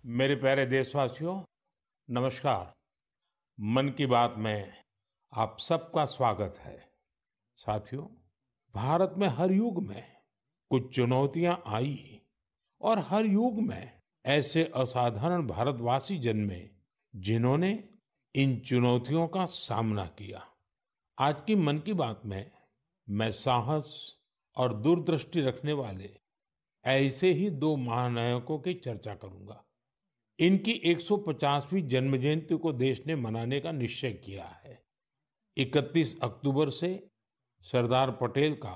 मेरे प्यारे देशवासियों, नमस्कार। मन की बात में आप सबका स्वागत है। साथियों, भारत में हर युग में कुछ चुनौतियां आई और हर युग में ऐसे असाधारण भारतवासी जन्मे जिन्होंने इन चुनौतियों का सामना किया। आज की मन की बात में मैं साहस और दूरदृष्टि रखने वाले ऐसे ही दो महानायकों की चर्चा करूंगा। इनकी 150वीं जन्म जयंती को देश ने मनाने का निश्चय किया है। 31 अक्टूबर से सरदार पटेल का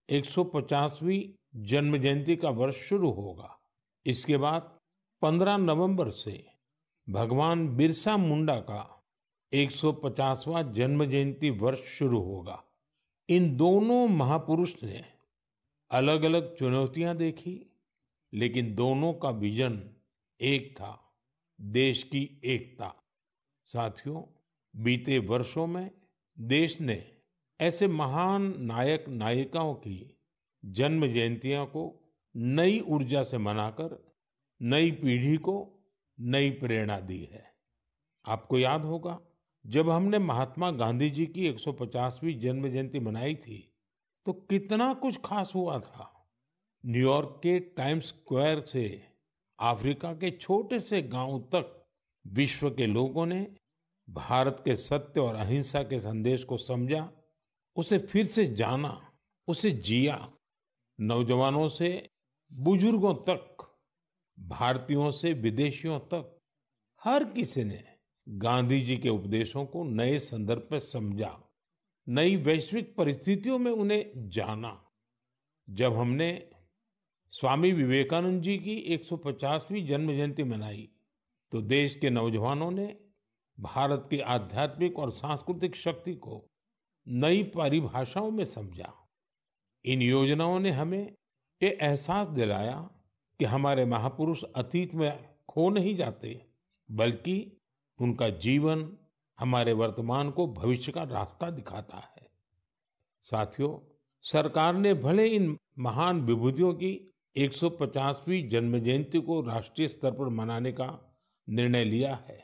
150वीं जन्म जयंती का वर्ष शुरू होगा। इसके बाद 15 नवंबर से भगवान बिरसा मुंडा का 150वां जन्म जयंती वर्ष शुरू होगा। इन दोनों महापुरुष ने अलग अलग चुनौतियां देखी, लेकिन दोनों का विजन एक था, देश की एकता। साथियों, बीते वर्षों में देश ने ऐसे महान नायक नायिकाओं की जन्म जयंतियों को नई ऊर्जा से मनाकर नई पीढ़ी को नई प्रेरणा दी है। आपको याद होगा, जब हमने महात्मा गांधी जी की 150वीं जन्म जयंती मनाई थी तो कितना कुछ खास हुआ था। न्यूयॉर्क के टाइम्स स्क्वायर से अफ्रीका के छोटे से गांव तक विश्व के लोगों ने भारत के सत्य और अहिंसा के संदेश को समझा, उसे फिर से जाना, उसे जिया। नौजवानों से बुजुर्गों तक, भारतीयों से विदेशियों तक, हर किसी ने गांधी जी के उपदेशों को नए संदर्भ में समझा, नई वैश्विक परिस्थितियों में उन्हें जाना। जब हमने स्वामी विवेकानंद जी की 150वीं जन्म जयंती मनाई तो देश के नौजवानों ने भारत की आध्यात्मिक और सांस्कृतिक शक्ति को नई परिभाषाओं में समझा। इन योजनाओं ने हमें ये एहसास दिलाया कि हमारे महापुरुष अतीत में खो नहीं जाते, बल्कि उनका जीवन हमारे वर्तमान को भविष्य का रास्ता दिखाता है। साथियों, सरकार ने भले इन महान विभूतियों की 150वीं जन्म जयंती को राष्ट्रीय स्तर पर मनाने का निर्णय लिया है,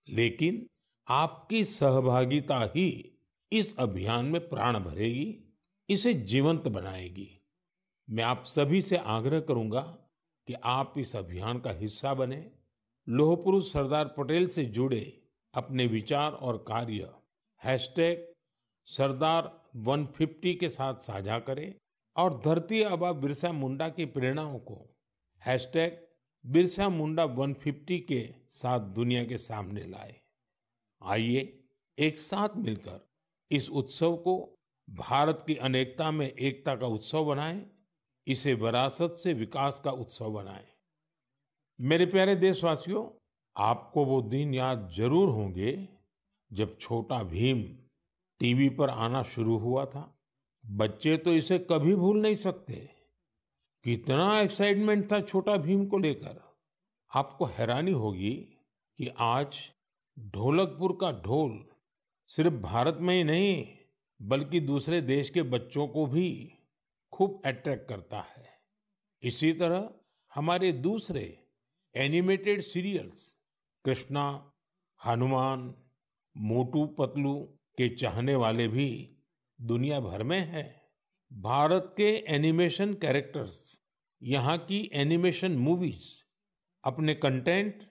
लेकिन आपकी सहभागिता ही इस अभियान में प्राण भरेगी, इसे जीवंत बनाएगी। मैं आप सभी से आग्रह करूंगा कि आप इस अभियान का हिस्सा बने। लौह पुरुष सरदार पटेल से जुड़े अपने विचार और कार्य #सरदार150 के साथ साझा करें और धरती आबा बिरसा मुंडा की प्रेरणाओं को बिरसा मुंडा 150 के साथ दुनिया के सामने लाए। आइए एक साथ मिलकर इस उत्सव को भारत की अनेकता में एकता का उत्सव बनाएं, इसे विरासत से विकास का उत्सव बनाएं। मेरे प्यारे देशवासियों, आपको वो दिन याद जरूर होंगे जब छोटा भीम टीवी पर आना शुरू हुआ था। बच्चे तो इसे कभी भूल नहीं सकते। कितना एक्साइटमेंट था छोटा भीम को लेकर। आपको हैरानी होगी कि आज ढोलकपुर का ढोल सिर्फ भारत में ही नहीं, बल्कि दूसरे देश के बच्चों को भी खूब अट्रैक्ट करता है। इसी तरह हमारे दूसरे एनिमेटेड सीरियल्स कृष्णा, हनुमान, मोटू पतलू के चाहने वाले भी दुनिया भर में हैं। भारत के एनिमेशन कैरेक्टर्स, यहाँ की एनिमेशन मूवीज अपने कंटेंट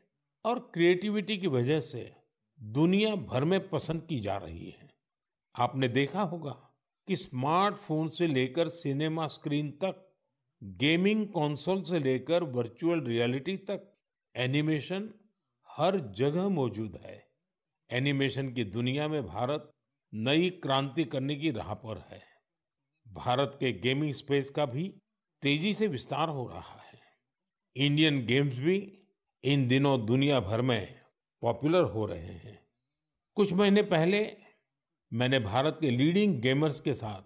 और क्रिएटिविटी की वजह से दुनिया भर में पसंद की जा रही है। आपने देखा होगा कि स्मार्टफोन से लेकर सिनेमा स्क्रीन तक, गेमिंग कंसोल से लेकर वर्चुअल रियलिटी तक एनिमेशन हर जगह मौजूद है। एनिमेशन की दुनिया में भारत नई क्रांति करने की राह पर है। भारत के गेमिंग स्पेस का भी तेजी से विस्तार हो रहा है। इंडियन गेम्स भी इन दिनों दुनिया भर में पॉपुलर हो रहे हैं। कुछ महीने पहले मैंने भारत के लीडिंग गेमर्स के साथ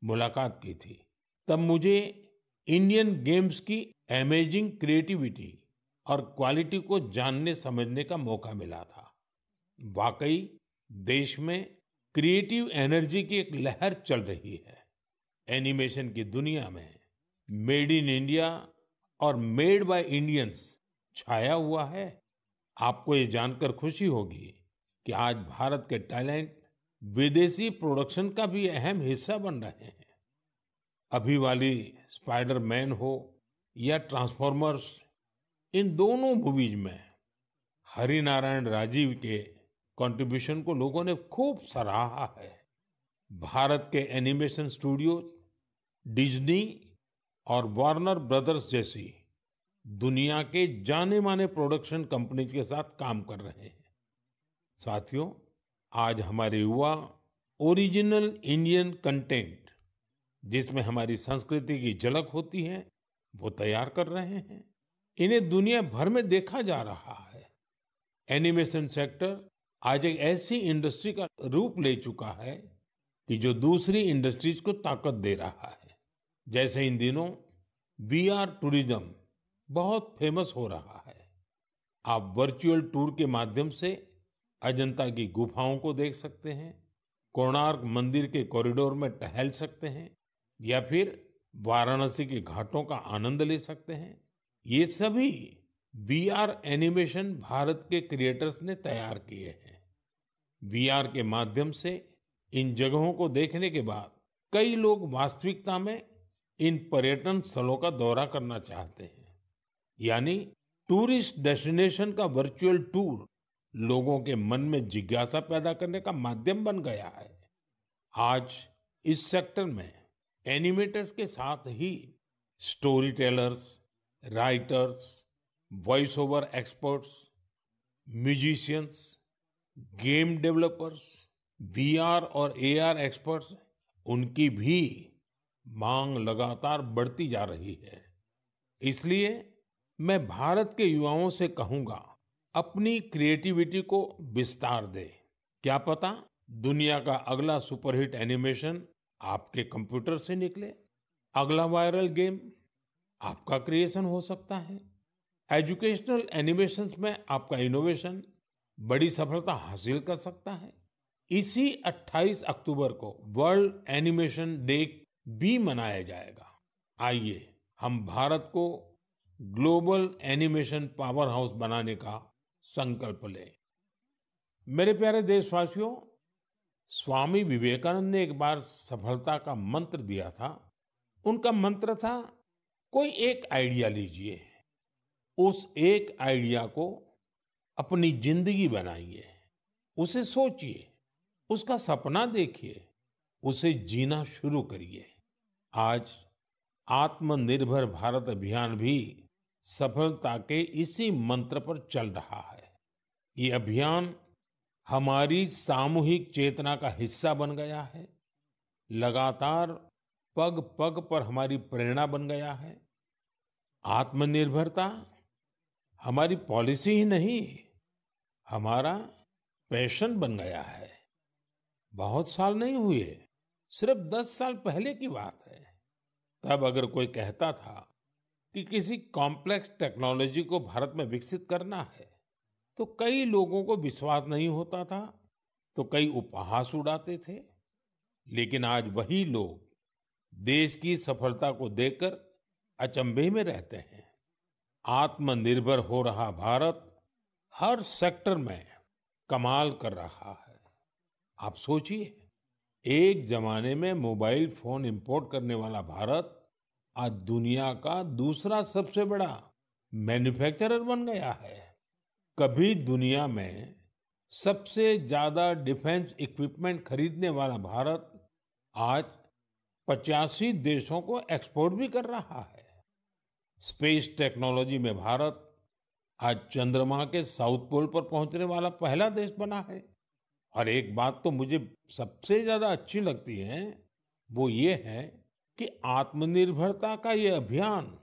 मुलाकात की थी। तब मुझे इंडियन गेम्स की अमेजिंग क्रिएटिविटी और क्वालिटी को जानने समझने का मौका मिला था। वाकई देश में क्रिएटिव एनर्जी की एक लहर चल रही है। एनिमेशन की दुनिया में मेड इन इंडिया और मेड बाय इंडियंस छाया हुआ है। आपको ये जानकर खुशी होगी कि आज भारत के टैलेंट विदेशी प्रोडक्शन का भी अहम हिस्सा बन रहे हैं। अभी वाली स्पाइडरमैन हो या ट्रांसफॉर्मर्स, इन दोनों मूवीज में हरिनारायण राजीव के कंट्रीब्यूशन को लोगों ने खूब सराहा है। भारत के एनिमेशन स्टूडियो डिज्नी और वार्नर ब्रदर्स जैसी दुनिया के जाने माने प्रोडक्शन कंपनीज के साथ काम कर रहे हैं। साथियों, आज हमारे युवा ओरिजिनल इंडियन कंटेंट, जिसमें हमारी संस्कृति की झलक होती है, वो तैयार कर रहे हैं। इन्हें दुनिया भर में देखा जा रहा है। एनिमेशन सेक्टर आज एक ऐसी इंडस्ट्री का रूप ले चुका है कि जो दूसरी इंडस्ट्रीज को ताकत दे रहा है। जैसे इन दिनों वीआर टूरिज्म बहुत फेमस हो रहा है। आप वर्चुअल टूर के माध्यम से अजंता की गुफाओं को देख सकते हैं, कोणार्क मंदिर के कॉरिडोर में टहल सकते हैं या फिर वाराणसी के घाटों का आनंद ले सकते हैं। ये सभी वीआर एनिमेशन भारत के क्रिएटर्स ने तैयार किए हैं। वीआर के माध्यम से इन जगहों को देखने के बाद कई लोग वास्तविकता में इन पर्यटन स्थलों का दौरा करना चाहते हैं। यानी टूरिस्ट डेस्टिनेशन का वर्चुअल टूर लोगों के मन में जिज्ञासा पैदा करने का माध्यम बन गया है। आज इस सेक्टर में एनिमेटर्स के साथ ही story tellers, writers, voice over experts, musicians, game developers, VR और एआर एक्सपर्ट्स, उनकी भी मांग लगातार बढ़ती जा रही है। इसलिए मैं भारत के युवाओं से कहूंगा, अपनी क्रिएटिविटी को विस्तार दें। क्या पता दुनिया का अगला सुपरहिट एनिमेशन आपके कंप्यूटर से निकले। अगला वायरल गेम आपका क्रिएशन हो सकता है। एजुकेशनल एनिमेशंस में आपका इनोवेशन बड़ी सफलता हासिल कर सकता है। इसी 28 अक्टूबर को वर्ल्ड एनिमेशन डे भी मनाया जाएगा। आइए हम भारत को ग्लोबल एनिमेशन पावर हाउस बनाने का संकल्प लें। मेरे प्यारे देशवासियों, स्वामी विवेकानंद ने एक बार सफलता का मंत्र दिया था। उनका मंत्र था, कोई एक आइडिया लीजिए, उस एक आइडिया को अपनी जिंदगी बनाइए, उसे सोचिए, उसका सपना देखिए, उसे जीना शुरू करिए। आज आत्मनिर्भर भारत अभियान भी सफलता के इसी मंत्र पर चल रहा है। ये अभियान हमारी सामूहिक चेतना का हिस्सा बन गया है, लगातार पग पग पर हमारी प्रेरणा बन गया है। आत्मनिर्भरता हमारी पॉलिसी ही नहीं, हमारा पैशन बन गया है। बहुत साल नहीं हुए, सिर्फ 10 साल पहले की बात है। तब अगर कोई कहता था कि किसी कॉम्प्लेक्स टेक्नोलॉजी को भारत में विकसित करना है, तो कई लोगों को विश्वास नहीं होता था, तो कई उपहास उड़ाते थे। लेकिन आज वही लोग देश की सफलता को देखकर अचंभे में रहते हैं। आत्मनिर्भर हो रहा भारत हर सेक्टर में कमाल कर रहा है। आप सोचिए, एक जमाने में मोबाइल फोन इंपोर्ट करने वाला भारत आज दुनिया का दूसरा सबसे बड़ा मैन्युफैक्चरर बन गया है। कभी दुनिया में सबसे ज्यादा डिफेंस इक्विपमेंट खरीदने वाला भारत आज 85 देशों को एक्सपोर्ट भी कर रहा है। स्पेस टेक्नोलॉजी में भारत आज चंद्रमा के साउथ पोल पर पहुंचने वाला पहला देश बना है। और एक बात तो मुझे सबसे ज्यादा अच्छी लगती है, वो ये है कि आत्मनिर्भरता का ये अभियान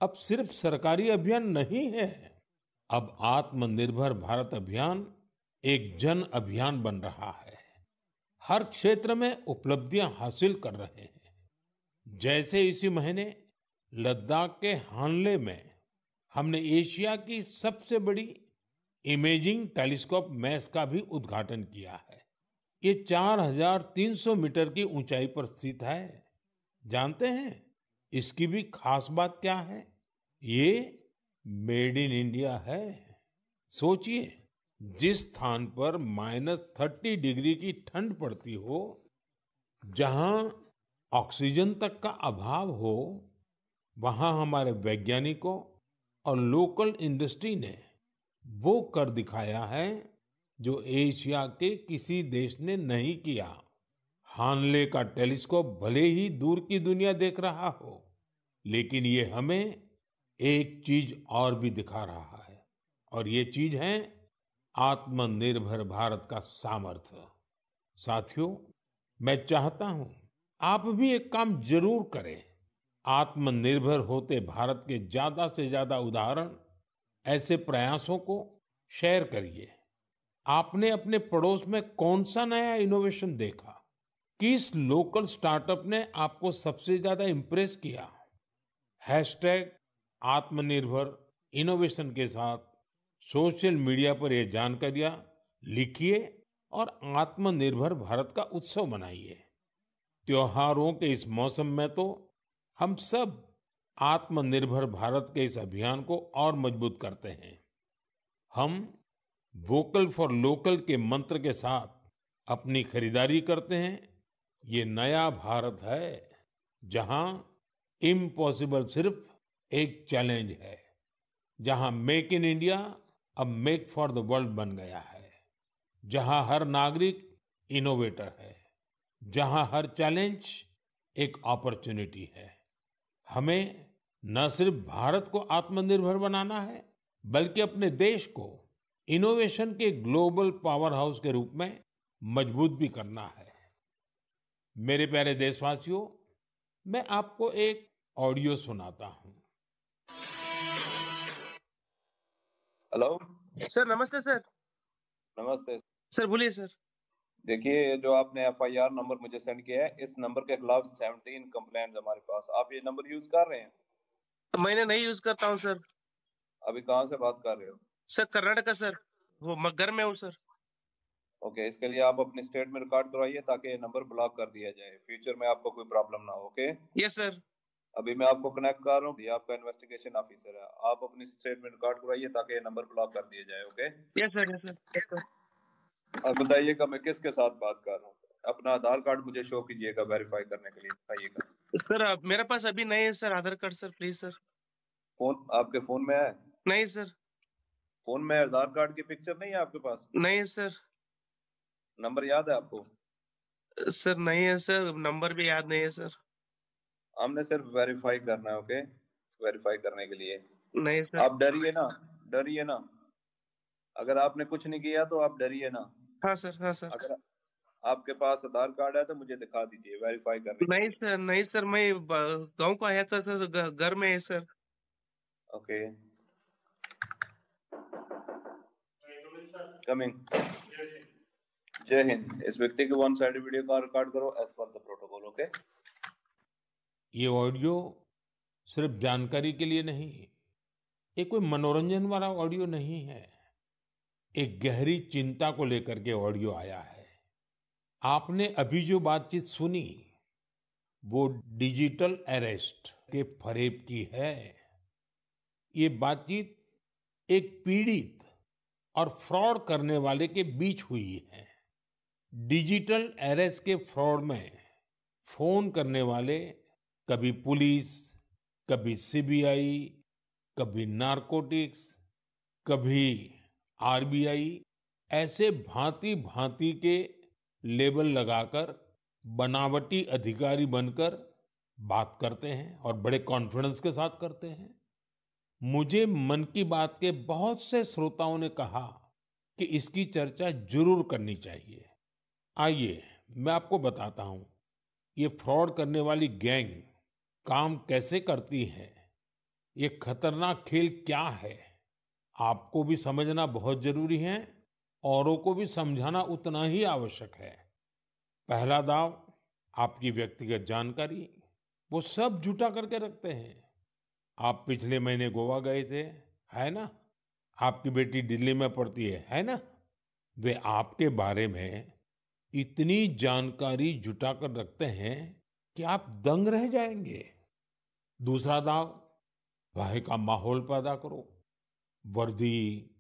अब सिर्फ सरकारी अभियान नहीं है। अब आत्मनिर्भर भारत अभियान एक जन अभियान बन रहा है। हर क्षेत्र में उपलब्धियां हासिल कर रहे हैं। जैसे इसी महीने लद्दाख के हानले में हमने एशिया की सबसे बड़ी इमेजिंग टेलीस्कोप मैस का भी उद्घाटन किया है। ये 4300 मीटर की ऊंचाई पर स्थित है। जानते हैं इसकी भी खास बात क्या है? ये मेड इन इंडिया है। सोचिए, जिस स्थान पर -30 डिग्री की ठंड पड़ती हो, जहां ऑक्सीजन तक का अभाव हो, वहां हमारे वैज्ञानिकों और लोकल इंडस्ट्री ने वो कर दिखाया है जो एशिया के किसी देश ने नहीं किया। हानले का टेलीस्कोप भले ही दूर की दुनिया देख रहा हो, लेकिन ये हमें एक चीज और भी दिखा रहा है, और ये चीज है आत्मनिर्भर भारत का सामर्थ्य। साथियों, मैं चाहता हूं आप भी एक काम जरूर करें। आत्मनिर्भर होते भारत के ज्यादा से ज्यादा उदाहरण, ऐसे प्रयासों को शेयर करिए। आपने अपने पड़ोस में कौन सा नया इनोवेशन देखा? किस लोकल स्टार्टअप ने आपको सबसे ज्यादा इम्प्रेस किया? हैशटैग आत्मनिर्भर इनोवेशन के साथ सोशल मीडिया पर ये जानकारियां लिखिए और आत्मनिर्भर भारत का उत्सव मनाइए। त्योहारों के इस मौसम में तो हम सब आत्मनिर्भर भारत के इस अभियान को और मजबूत करते हैं। हम वोकल फॉर लोकल के मंत्र के साथ अपनी खरीदारी करते हैं। ये नया भारत है जहां इम्पॉसिबल सिर्फ एक चैलेंज है, जहां मेक इन इंडिया अब मेक फॉर द वर्ल्ड बन गया है, जहां हर नागरिक इनोवेटर है, जहां हर चैलेंज एक अपॉर्चुनिटी है। हमें न सिर्फ भारत को आत्मनिर्भर बनाना है, बल्कि अपने देश को इनोवेशन के ग्लोबल पावर हाउस के रूप में मजबूत भी करना है। मेरे प्यारे देशवासियों, मैं आपको एक ऑडियो सुनाता हूं। हेलो। सर नमस्ते सर। नमस्ते। सर बोलिए सर। देखिए, ये जो आपने एफआईआर नंबर मुझे सेंड किया है, इस नंबर के खिलाफ 17 कंप्लेंट्स हमारे पास। आप ये नंबर यूज कर रहे हैं? मैंने नहीं यूज करता हूँ सर। अभी कहाँ से बात कर रहे हो? सर कर्नाटका सर, वो घर में हूँ सर। ओके, इसके लिए आप अपनी स्टेट में रिकॉर्ड करवाइए ताकि ये नंबर ब्लॉक कर दिया जाए, फ्यूचर में आपको कोई प्रॉब्लम ना हो। Okay, yes sir. अभी मैं आपको कनेक्ट कर रहा हूँ, ये आपका इन्वेस्टिगेशन ऑफिसर है। आप अपनी स्टेट में रिकॉर्ड करवाइए ताकि ये नंबर ब्लॉक कर दिया जाए। Okay, yes sir, yes sir, yes sir. अब बताइएगा मैं किसके साथ बात कर रहा हूँ। अपना आधार कार्ड मुझे शो कीजिएगा वेरीफाई करने के लिए, बताइएगा। सर मेरे पास अभी नहीं है sir Aadhaar card sir, please sir. Phone आपके फोन में है? नहीं सर। फोन में आधार कार्ड की पिक्चर नहीं है आपके पास? नहीं सर। नंबर याद है आपको? सर नहीं है सर, नंबर भी याद नहीं है सर। हमने सिर्फ वेरीफाई करना है। ओके, वेरीफाई करने के लिए नहीं सर। आप डरिए ना, डरिए ना। अगर आपने कुछ नहीं किया तो आप डरिए ना। हाँ सर, हाँ सर। अगर आपके पास आधार कार्ड है तो मुझे दिखा दीजिए वेरीफाई करने के नहीं लिए। सर, नहीं सर, मैं गांव को आया था सर, घर में है सर। Okay, coming. जय हिंद। इस व्यक्ति के वन साइड वीडियो का रिकॉर्ड करो as per the protocol. Okay, ये ऑडियो सिर्फ जानकारी के लिए नहीं, ये कोई मनोरंजन वाला ऑडियो नहीं है। एक गहरी चिंता को लेकर के ऑडियो आया है। आपने अभी जो बातचीत सुनी, वो डिजिटल अरेस्ट के फरेब की है। ये बातचीत एक पीड़ित और फ्रॉड करने वाले के बीच हुई है। डिजिटल अरेस्ट के फ्रॉड में फोन करने वाले कभी पुलिस, कभी सीबीआई, कभी नारकोटिक्स, कभी आरबीआई, ऐसे भांति भांति के लेबल लगाकर बनावटी अधिकारी बनकर बात करते हैं और बड़े कॉन्फिडेंस के साथ करते हैं। मुझे मन की बात के बहुत से श्रोताओं ने कहा कि इसकी चर्चा जरूर करनी चाहिए। आइए, मैं आपको बताता हूं ये फ्रॉड करने वाली गैंग काम कैसे करती है, ये खतरनाक खेल क्या है। आपको भी समझना बहुत जरूरी है, औरों को भी समझाना उतना ही आवश्यक है। पहला दाव, आपकी व्यक्तिगत जानकारी, वो सब जुटा करके रखते हैं। आप पिछले महीने गोवा गए थे, है ना? आपकी बेटी दिल्ली में पढ़ती है ना? वे आपके बारे में इतनी जानकारी जुटा कर रखते हैं कि आप दंग रह जाएंगे। दूसरा दाव, भय का माहौल पैदा करो। वर्दी,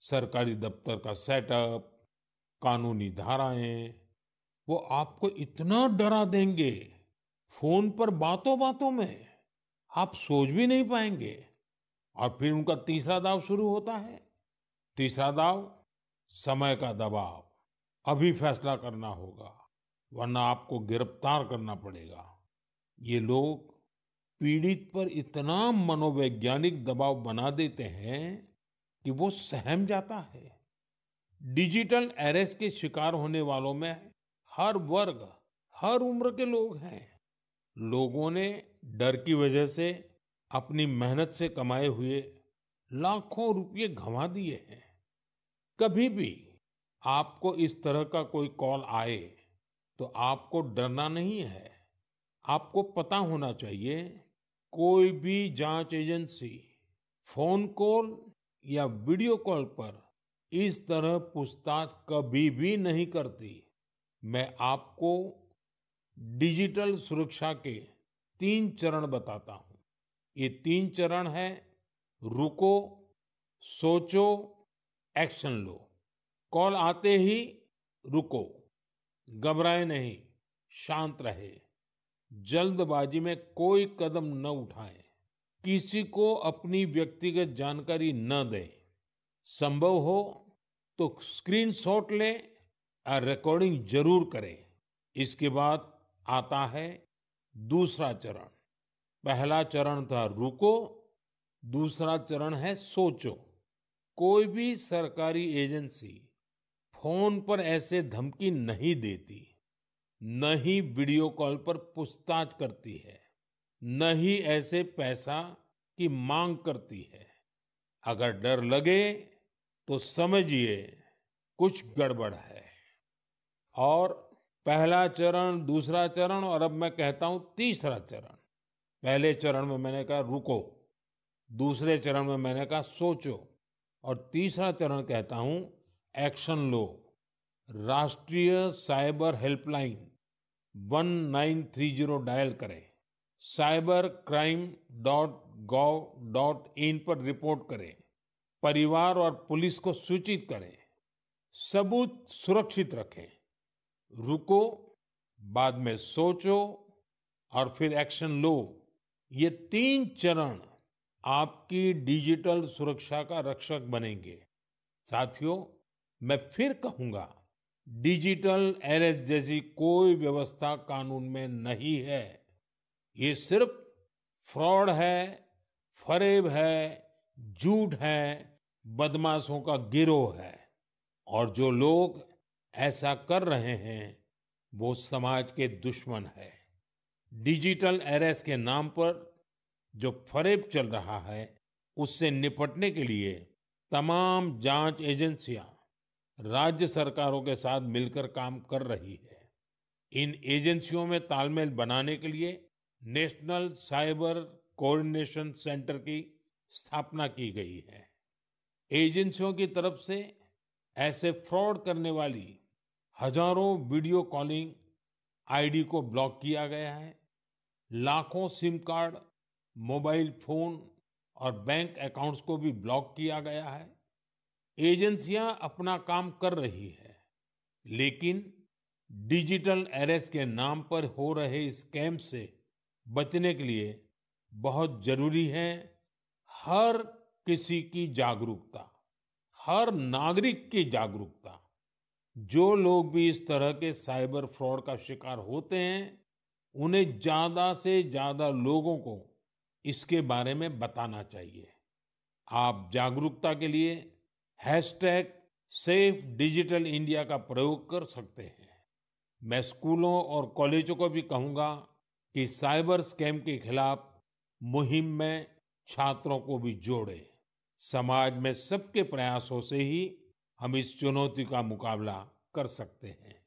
सरकारी दफ्तर का सेटअप, कानूनी धाराएं, वो आपको इतना डरा देंगे, फोन पर बातों बातों में आप सोच भी नहीं पाएंगे। और फिर उनका तीसरा दाव शुरू होता है। तीसरा दाव, समय का दबाव। अभी फैसला करना होगा, वरना आपको गिरफ्तार करना पड़ेगा। ये लोग पीड़ित पर इतना मनोवैज्ञानिक दबाव बना देते हैं कि वो सहम जाता है। डिजिटल अरेस्ट के शिकार होने वालों में हर वर्ग, हर उम्र के लोग हैं। लोगों ने डर की वजह से अपनी मेहनत से कमाए हुए लाखों रुपए गंवा दिए हैं। कभी भी आपको इस तरह का कोई कॉल आए तो आपको डरना नहीं है। आपको पता होना चाहिए, कोई भी जांच एजेंसी फोन कॉल या वीडियो कॉल पर इस तरह पूछताछ कभी भी नहीं करती। मैं आपको डिजिटल सुरक्षा के 3 चरण बताता हूं। ये 3 चरण है: रुको, सोचो, एक्शन लो। कॉल आते ही रुको, घबराए नहीं, शांत रहे, जल्दबाजी में कोई कदम न उठाएं, किसी को अपनी व्यक्तिगत जानकारी न दें। संभव हो तो स्क्रीनशॉट लें और रिकॉर्डिंग जरूर करें। इसके बाद आता है दूसरा चरण। पहला चरण था रुको, दूसरा चरण है सोचो। कोई भी सरकारी एजेंसी फोन पर ऐसे धमकी नहीं देती, न ही वीडियो कॉल पर पूछताछ करती है, न ही ऐसे पैसा की मांग करती है। अगर डर लगे तो समझिए कुछ गड़बड़ है। और पहला चरण, दूसरा चरण, और अब मैं कहता हूं तीसरा चरण। पहले चरण में मैंने कहा रुको, दूसरे चरण में मैंने कहा सोचो, और तीसरा चरण कहता हूं एक्शन लो। राष्ट्रीय साइबर हेल्पलाइन 1930 डायल करें, cybercrime.gov.in पर रिपोर्ट करें, परिवार और पुलिस को सूचित करें, सबूत सुरक्षित रखें। रुको, बाद में सोचो, और फिर एक्शन लो। ये 3 चरण आपकी डिजिटल सुरक्षा का रक्षक बनेंगे। साथियों, मैं फिर कहूंगा, डिजिटल अरेस्ट जैसी कोई व्यवस्था कानून में नहीं है। ये सिर्फ फ्रॉड है, फरेब है, झूठ है, बदमाशों का गिरोह है। और जो लोग ऐसा कर रहे हैं वो समाज के दुश्मन है। डिजिटल अरेस्ट के नाम पर जो फरेब चल रहा है, उससे निपटने के लिए तमाम जांच एजेंसियां राज्य सरकारों के साथ मिलकर काम कर रही है। इन एजेंसियों में तालमेल बनाने के लिए नेशनल साइबर कोऑर्डिनेशन सेंटर की स्थापना की गई है। एजेंसियों की तरफ से ऐसे फ्रॉड करने वाली हजारों वीडियो कॉलिंग आईडी को ब्लॉक किया गया है। लाखों सिम कार्ड, मोबाइल फोन और बैंक अकाउंट्स को भी ब्लॉक किया गया है। एजेंसियां अपना काम कर रही है, लेकिन डिजिटल अरेस्ट के नाम पर हो रहे स्कैम से बचने के लिए बहुत जरूरी है हर किसी की जागरूकता, हर नागरिक की जागरूकता। जो लोग भी इस तरह के साइबर फ्रॉड का शिकार होते हैं, उन्हें ज्यादा से ज्यादा लोगों को इसके बारे में बताना चाहिए। आप जागरूकता के लिए #सेफ डिजिटल इंडिया का प्रयोग कर सकते हैं। मैं स्कूलों और कॉलेजों को भी कहूंगा कि साइबर स्कैम के खिलाफ मुहिम में छात्रों को भी जोड़े। समाज में सबके प्रयासों से ही हम इस चुनौती का मुकाबला कर सकते हैं।